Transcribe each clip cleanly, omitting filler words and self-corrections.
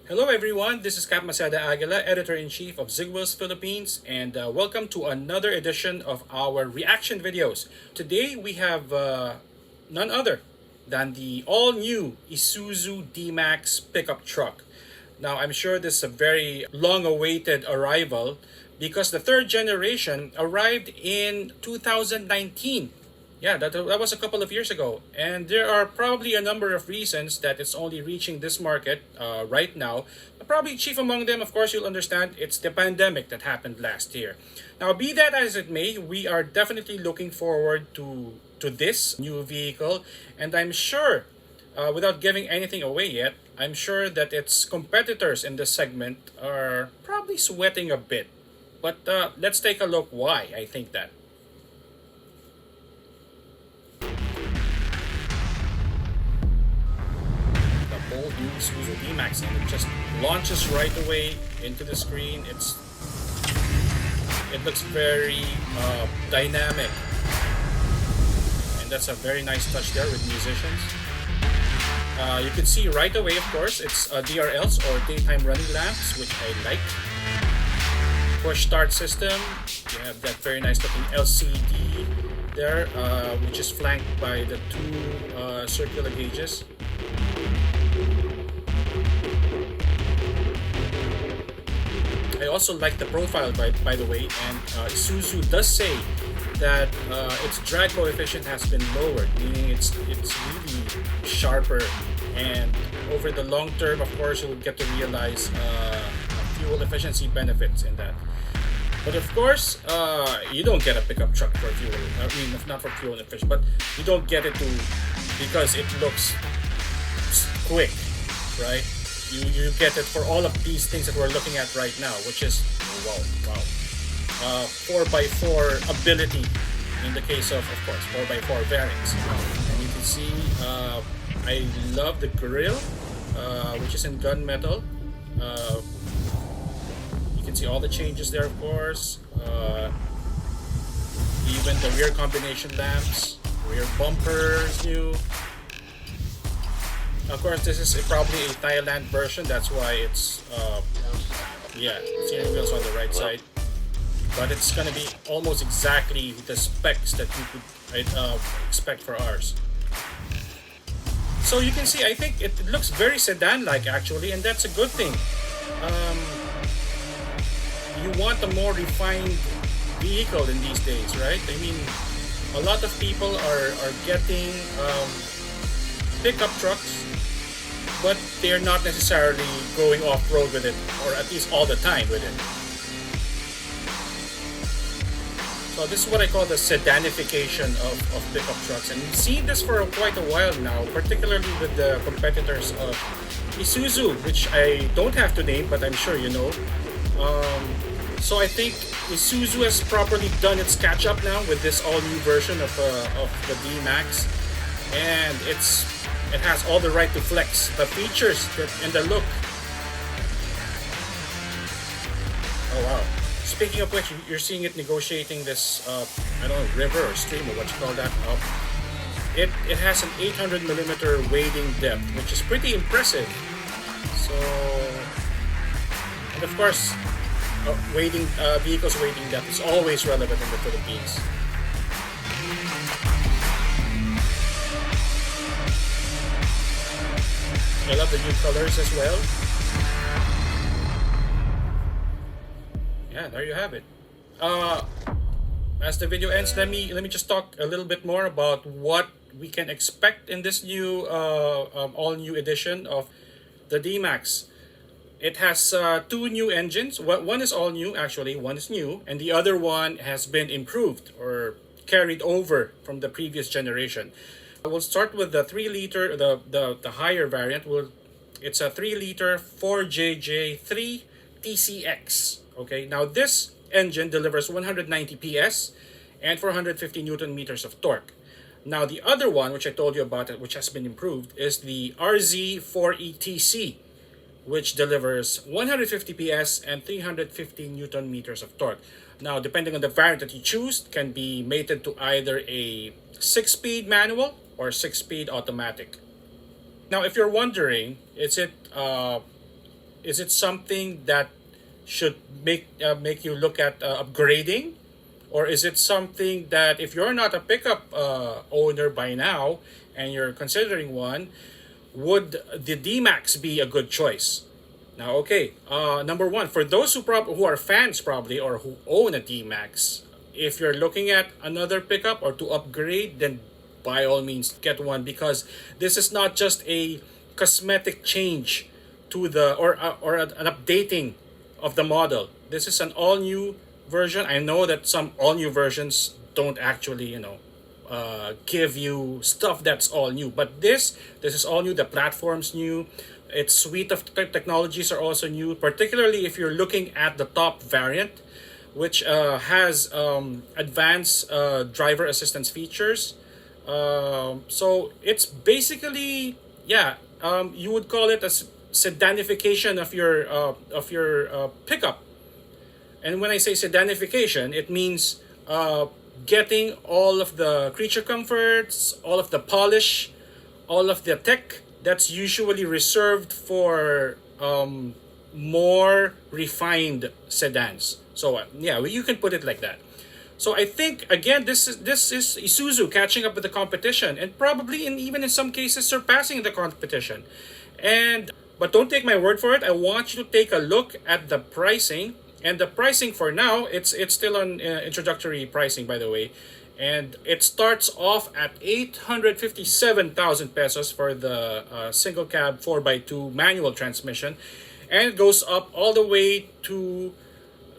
Hello everyone, this is Cap Masada Aguila, Editor-in-Chief of Zigwills Philippines, and welcome to another edition of our reaction videos. Today we have none other than the all-new Isuzu D-Max pickup truck. Now I'm sure this is a very long-awaited arrival because the third generation arrived in 2019. Yeah, that was a couple of years ago. And there are probably a number of reasons that it's only reaching this market right now. Probably chief among them, of course, you'll understand, it's the pandemic that happened last year. Now, be that as it may, we are definitely looking forward to this new vehicle. And I'm sure, without giving anything away yet, I'm sure that its competitors in this segment are probably sweating a bit. But let's take a look why I think that. Bold new Isuzu D-Max, and it just launches right away into the screen. It looks very dynamic, and that's a very nice touch there with musicians. You can see right away, of course, it's DRLs or daytime running lamps, which I like. Push start system. You have that very nice looking LCD there, which is flanked by the two circular gauges. I also like the profile, by the way, and Isuzu does say that its drag coefficient has been lowered, meaning it's really sharper, and over the long term, of course, you'll get to realize fuel efficiency benefits in that. But of course, you don't get a pickup truck for fuel. I mean, not for fuel efficiency, but you don't get it because it looks quick, right? You get it for all of these things that we're looking at right now, which is wow, 4x4 ability in the case of course 4x4 variants. And you can see I love the grille, which is in gunmetal. You can see all the changes there, of course. Even the rear combination lamps, rear bumper is new. Of course, this is probably a Thailand version. That's why it's steering wheels on the right side. But it's gonna be almost exactly the specs that you could expect for ours. So you can see, I think it looks very sedan-like actually, and that's a good thing. You want a more refined vehicle in these days, right? I mean, a lot of people are getting pickup trucks, but they're not necessarily going off-road with it, or at least all the time with it. So this is what I call the sedanification of pickup trucks, and we've seen this for quite a while now, particularly with the competitors of Isuzu, which I don't have to name, but I'm sure you know. So I think Isuzu has properly done its catch-up now with this all-new version of the D-Max, and it has all the right to flex the features and the look. Oh wow. Speaking of which, you're seeing it negotiating this, I don't know, river or stream or what you call that. It has an 800mm wading depth, which is pretty impressive. So, and of course, vehicles wading depth is always relevant in the Philippines. I love the new colors as well. Yeah, there you have it. As the video ends, let me just talk a little bit more about what we can expect in this new all-new edition of the D-Max. It has two new engines. One is all new, actually. One is new, and the other one has been improved or carried over from the previous generation. We'll start with the 3-liter, the higher variant. It's a 3-liter 4JJ3 TCX. Okay, now this engine delivers 190 PS and 450 Newton meters of torque. Now the other one, which I told you about, which has been improved, is the RZ4ETC, which delivers 150 PS and 350 Newton meters of torque. Now, depending on the variant that you choose, can be mated to either a 6-speed manual or 6-speed automatic. Now, if you're wondering, is Is it something that should make you look at upgrading, or is it something that if you're not a pickup owner by now and you're considering one, would the D-Max be a good choice? Now, okay, number one, for those who are fans probably or who own a D-Max, if you're looking at another pickup or to upgrade, then by all means get one, because this is not just a cosmetic change to the or an updating of the model. This is an all new version. I know that some all new versions don't actually, give you stuff that's all new, but this is all new. The platform's new. Its suite of technologies are also new, particularly if you're looking at the top variant, which has advanced driver assistance features. So it's basically, yeah, you would call it a sedanification of your pickup. And when I say sedanification, it means getting all of the creature comforts, all of the polish, all of the tech that's usually reserved for more refined sedans. So yeah, you can put it like that. So I think again, this is Isuzu catching up with the competition, and probably even in some cases surpassing the competition. And but don't take my word for it. I want you to take a look at the pricing. And the pricing for now, it's still on introductory pricing, by the way, and it starts off at 857,000 pesos for the single cab 4x2 manual transmission, and it goes up all the way to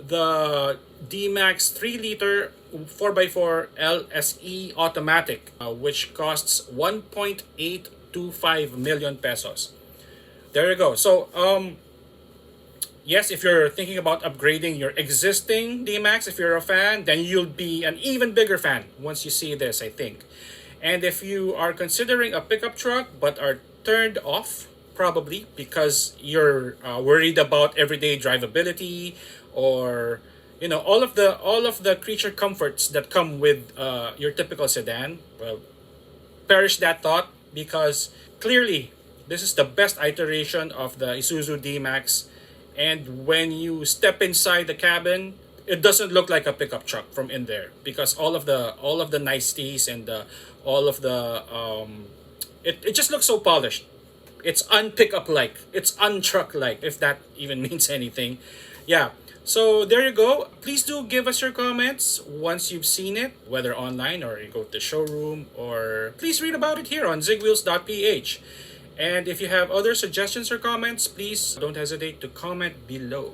the D-Max 3-liter 4x4 LSE automatic, which costs 1.825 million pesos. There you go. So yes, if you're thinking about upgrading your existing D-Max, if you're a fan, then you'll be an even bigger fan once you see this, I think. And if you are considering a pickup truck but are turned off, probably because you're worried about everyday drivability, or all of the creature comforts that come with your typical sedan, well, perish that thought, because clearly this is the best iteration of the Isuzu D-Max. And when you step inside the cabin, it doesn't look like a pickup truck from in there, because all of the niceties and all of the it just looks so polished. It's unpickup like, it's untruck like, if that even means anything. Yeah. So there you go. Please do give us your comments once you've seen it, whether online or you go to the showroom, or please read about it here on zigwheels.ph. And if you have other suggestions or comments, please don't hesitate to comment below.